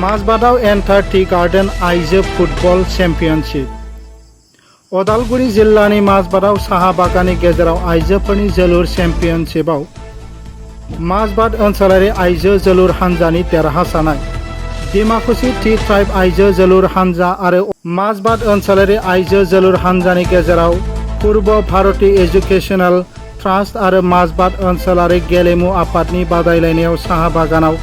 মাজবাদাव N30 garden आइजो football championship Udalguri जिल्लानि মাজবাদাव साहा बागाननि गेजेराव आइजोफोरनि जोलुर चेम्पियनशिपआव মাজবাद ओनसोलारि आइजो जोलुर हानजानि देरहासानाय डिमाकुसि टि ट्राइब आइजो जोलुर हानजा आरो মাজবাদ ओनसोलारि आइजो जोलुर हानजानि गेजेराव पूर्व भारती एजुकेशनल ट्रास्ट आरो মাজবাদ ओनसोलारि गेलेमु आफादनि बादायलायनायाव साहा बागानाव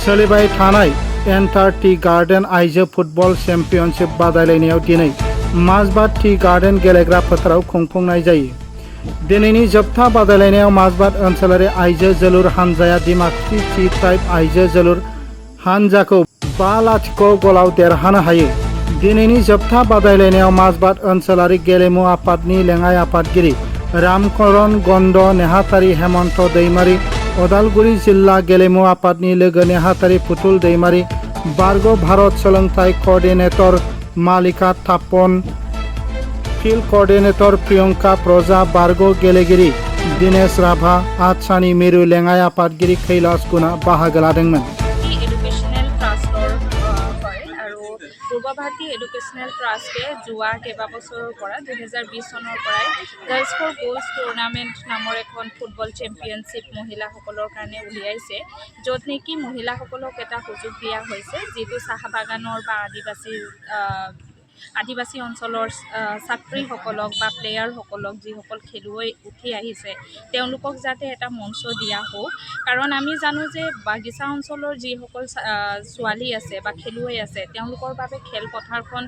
सोलिबाय थानाय N30 गार्डेन आइजो फुटबल चेम्पियनशिप बादायलायनायाव दिनै মাজবাদ टि गार्डेन गेलेग्रा फोथाराव खुंफुंनाय जायो। दिनैनि जोबथा बादायलायनायाव মাজবাদ ओनसोलारि आइजो जोलुर हानजाया डिमाकुसि टि ट्राइब आइजो जोलुर हानजाखौ 5-0 गलाव देरहानो हायो। दिनैनि जोबथा बादायलायनायाव মাজবাদ ओनसोलारि गेलेमु आफादनि लेङाइ आफादगिरि रामकरण गन्ड नेहाथारि हेमन्त दैमारि अदालगुरि जिल्ला गेलेमु आफादनि लोगो नेहाथारि पुतुल दैमारि बारग' भारत सोलोंथाइ क'र्डिनेटर मालिका थापन फिल्ड क'र्डिनेटर प्रियंका प्रजा बारग' गेलेगिरि दिनेश राभा आदसानि मिरु लेङाइ आफादगिरि कैलाश गुना बाहागो लादोंमोन। পূৰ্ব ভাৰতী এডুকেশ্যনেল ট্ৰাষ্টে যোৱা কেইবাবছৰৰ পৰা 2020 চনৰ পৰাই গাৰ্লছ ফৰ গ'ল্ছ টুৰ্ণামেণ্ট নামৰ এখন ফুটবল চেম্পিয়নশ্বিপ মহিলাসকলৰ কাৰণে উলিয়াইছে, য'ত নেকি মহিলাসকলক এটা সুযোগ দিয়া হৈছে, যিটো চাহ বাগানৰ বা আদিবাসী অঞ্চলৰ ছাত্ৰীসকলক বা প্লেয়াৰসকলক যিসকল খেলুৱৈ উঠি আহিছে তেওঁলোকক যাতে এটা মঞ্চ দিয়া হওক। কাৰণ আমি জানো যে বাগিচা অঞ্চলৰ যিসকল ছোৱালী আছে বা খেলুৱৈ আছে তেওঁলোকৰ বাবে খেলপথাৰখন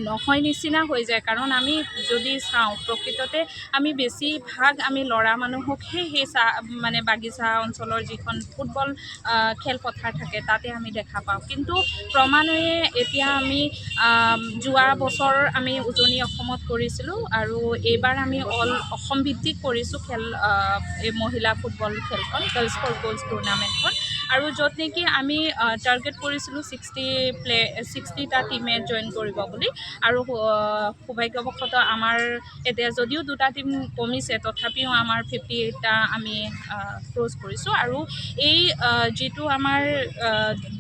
নহয় নিচিনা হৈ যায়। কাৰণ আমি যদি চাওঁ প্ৰকৃততে আমি বেছিভাগ আমি ল'ৰা মানুহকহে সেই মানে বাগিচা অঞ্চলৰ যিখন ফুটবল খেলপথাৰ থাকে তাতে আমি দেখা পাওঁ। কিন্তু ক্ৰমান্বয়ে এতিয়া আমি যোৱা বছৰ আমি উজনি অসমত কৰিছিলোঁ আৰু এইবাৰ আমি অসম ভিত্তিক কৰিছোঁ এই মহিলা ফুটবল খেলখন গাৰ্লছ ফৰ গ'ল্ছ টুৰ্ণামেণ্টখন। আৰু য'ত নেকি আমি টাৰ্গেট কৰিছিলোঁ 60টা টিমে জইন কৰিব বুলি। আৰু সৌভাগ্যবশতঃ আমাৰ এতিয়া যদিও 2টা টিম কমিছে তথাপিও আমাৰ 58টা আমি ক্ৰছ কৰিছোঁ। আৰু এই যিটো আমাৰ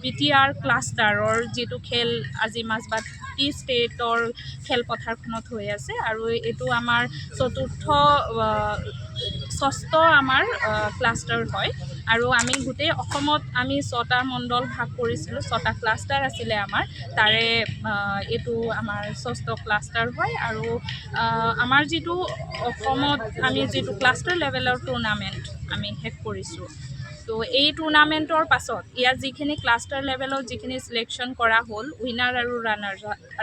BTR ক্লাষ্টাৰৰ যিটো খেল আজি মাজবাদ টি ষ্টেটৰ খেলপথাৰখনত হৈ আছে আৰু এইটো আমাৰ ষষ্ঠ আমাৰ ক্লাষ্টাৰ হয়। আৰু আমি গোটেই অসমত আমি 6টা মণ্ডল ভাগ কৰিছিলোঁ, 6টা ক্লাষ্টাৰ আছিলে আমাৰ, তাৰে এইটো আমাৰ ষষ্ঠ ক্লাষ্টাৰ হয়। আৰু আমাৰ যিটো অসমত আমি যিটো ক্লাষ্টাৰ লেভেলৰ টুৰ্ণামেণ্ট আমি শেষ কৰিছোঁ। তো এই টুৰ্ণামেণ্টৰ পাছত ইয়াত যিখিনি ক্লাষ্টাৰ লেভেলত যিখিনি চিলেকশ্যন কৰা হ'ল উইনাৰ আৰু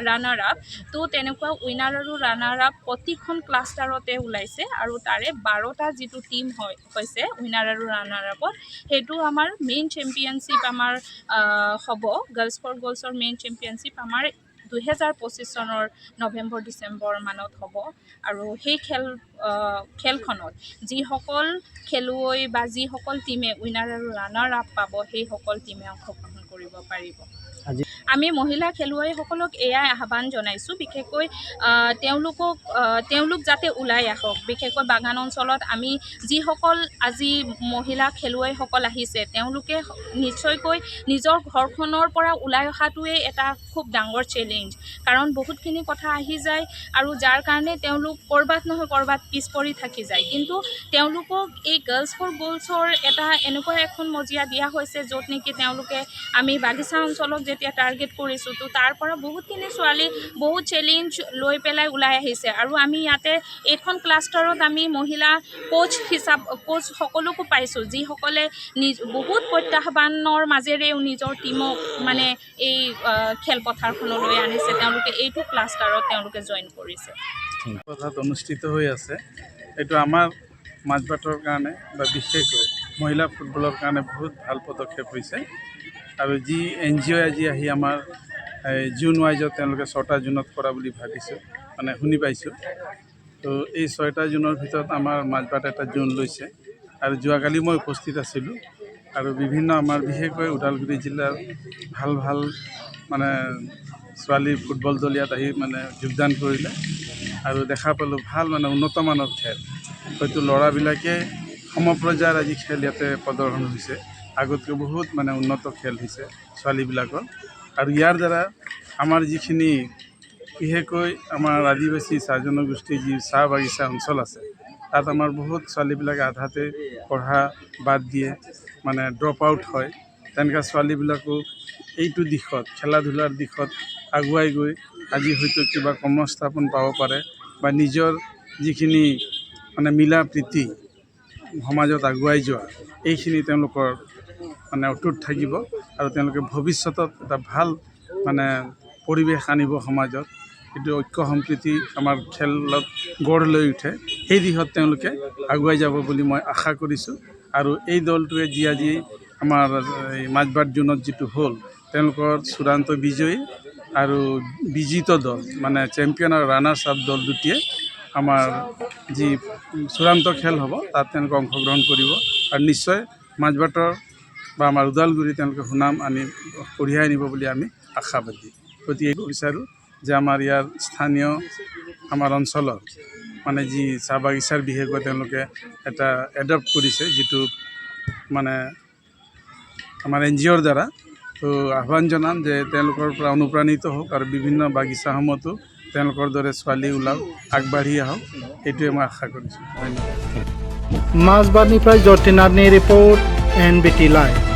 ৰানাৰ আপ, তো তেনেকুৱা উইনাৰ আৰু ৰানাৰ আপ প্ৰতিখন ক্লাষ্টাৰতে ওলাইছে। আৰু তাৰে 12টা যিটো টিম হৈছে উইনাৰ আৰু ৰানাৰ আপত, সেইটো আমাৰ মেইন চেম্পিয়নশ্বিপ আমাৰ হ'ব। গাৰ্লছ ফৰ গ'ল্ছৰ মেইন চেম্পিয়নশ্বিপ আমাৰ 2025 চনৰ নৱেম্বৰ-ডিচেম্বৰ মানত হ'ব। আৰু সেই খেলখনত যিসকল খেলুৱৈ বা যিসকল টিমে উইনাৰ আৰু ৰানাৰ আপ পাব সেইসকল টিমে অংশগ্ৰহণ কৰিব পাৰিব। আমি মহিলা খেলুৱৈসকলক এয়াই আহ্বান জনাইছোঁ, বিশেষকৈ তেওঁলোক যাতে ওলাই আহক। বিশেষকৈ বাগান অঞ্চলত আমি যিসকল আজি মহিলা খেলুৱৈসকল আহিছে তেওঁলোকে নিশ্চয়কৈ নিজৰ ঘৰখনৰ পৰা ওলাই অহাটোৱে এটা খুব ডাঙৰ চেলেঞ্জ। কাৰণ বহুতখিনি কথা আহি যায় আৰু যাৰ কাৰণে তেওঁলোক ক'ৰবাত নহয় ক'ৰবাত পিছ পৰি থাকি যায়। কিন্তু তেওঁলোকক এই গাৰ্লছ ফৰ গ'ল্ছৰ এটা এনেকুৱা এখন মজিয়া দিয়া হৈছে য'ত নেকি তেওঁলোকে আমি বাগিচা অঞ্চলক যেতিয়া টাৰ্গেট কৰিছোঁ তো তাৰ পৰা বহুতখিনি ছোৱালী বহুত চেলেঞ্জ লৈ পেলাই ওলাই আহিছে। আৰু আমি ইয়াতে এইখন ক্লাষ্টাৰত আমি মহিলা কোচ সকলোকো পাইছোঁ, যিসকলে বহুত প্ৰত্যাহ্বানৰ মাজেৰেও নিজৰ টীমক মানে এই খেলপথাৰখনলৈ আনিছে। তেওঁলোকে এইটো ক্লাষ্টাৰত তেওঁলোকে জইন কৰিছে। কথাত অনুষ্ঠিত হৈ আছে, এইটো আমাৰ মাজবাটৰ কাৰণে বা বিশেষকৈ মহিলা ফুটবলৰ কাৰণে বহুত ভাল পদক্ষেপ হৈছে। আৰু যি NGO আজি আহি আমাৰ জুন ৱাইজত তেওঁলোকে 6টা জুনত কৰা বুলি ভাবিছোঁ, মানে শুনি পাইছোঁ। তো এই 6টা জুনৰ ভিতৰত আমাৰ মাজবাট এটা জোন লৈছে। আৰু যোৱাকালি মই উপস্থিত আছিলোঁ আৰু বিভিন্ন আমাৰ বিশেষকৈ ওদালগুৰি জিলাৰ ভাল মানে ছোৱালী ফুটবল দল ইয়াত আহি মানে যোগদান কৰিলে আৰু দেখা পালোঁ ভাল মানে উন্নতমানৰ খেল। হয়তো ল'ৰাবিলাকে সমপৰ্যায়ৰ আজি খেল ইয়াতে প্ৰদৰ্শন হৈছে, আগতকৈ বহুত মানে উন্নত খেল হৈছে ছোৱালীবিলাকৰ। আৰু ইয়াৰ দ্বাৰা আমাৰ যিখিনি বিশেষকৈ আমাৰ আদিবাসী চাহ জনগোষ্ঠীৰ যি চাহ বাগিচা অঞ্চল আছে তাত আমাৰ বহুত ছোৱালীবিলাকে আধাতে পঢ়া বাদ দিয়ে মানে ড্ৰপ আউট হয়। তেনেকুৱা ছোৱালীবিলাকো এইটো দিশত খেলা ধূলাৰ দিশত আগুৱাই গৈ আজি হয়তো কিবা কৰ্মস্থাপন পাব পাৰে বা নিজৰ যিখিনি মানে মিলা প্ৰীতি সমাজত আগুৱাই যোৱা এইখিনি তেওঁলোকৰ মানে অটুট থাকিব আৰু তেওঁলোকে ভৱিষ্যতত এটা ভাল মানে পৰিৱেশ আনিব সমাজত। এইটো ঐক্য সম্প্ৰীতি আমাৰ খেলত গঢ় লৈ উঠে, সেই দিশত তেওঁলোকে আগুৱাই যাব বুলি মই আশা কৰিছোঁ। আৰু এই দলটোৱে যি আজি আমাৰ এই মাজবাট জোনত যিটো হ'ল তেওঁলোকৰ চূড়ান্ত বিজয়ী আৰু বিজিত দল মানে চেম্পিয়ন আৰু ৰানাৰ্ছ আপ দল দুটিয়ে আমাৰ যি চূড়ান্ত খেল হ'ব তাত তেওঁলোকে অংশগ্ৰহণ কৰিব আৰু নিশ্চয় মাজবাটৰ বা আমাৰ ওদালগুৰি তেওঁলোকে সুনাম আনি কঢ়িয়াই আনিব বুলি আমি আশাবাদী। গতিকে এইটো বিচাৰোঁ যে আমাৰ ইয়াৰ স্থানীয় আমাৰ অঞ্চলৰ মানে যি চাহ বাগিচাৰ বিশেষকৈ তেওঁলোকে এটা এডপ্ট কৰিছে যিটো মানে আমাৰ NGOৰ দ্বাৰা। তো আহ্বান জনাম যে তেওঁলোকৰ পৰা অনুপ্ৰাণিত হওক আৰু বিভিন্ন বাগিচাসমূহতো তেওঁলোকৰ দৰে ছোৱালী ওলাওক, আগবাঢ়ি আহক, সেইটোৱে মই আশা কৰিছোঁ। ধন্যবাদ। মাজবাটনিफ्राय जतिनाथनि रिपर्ट NBT लाइभ।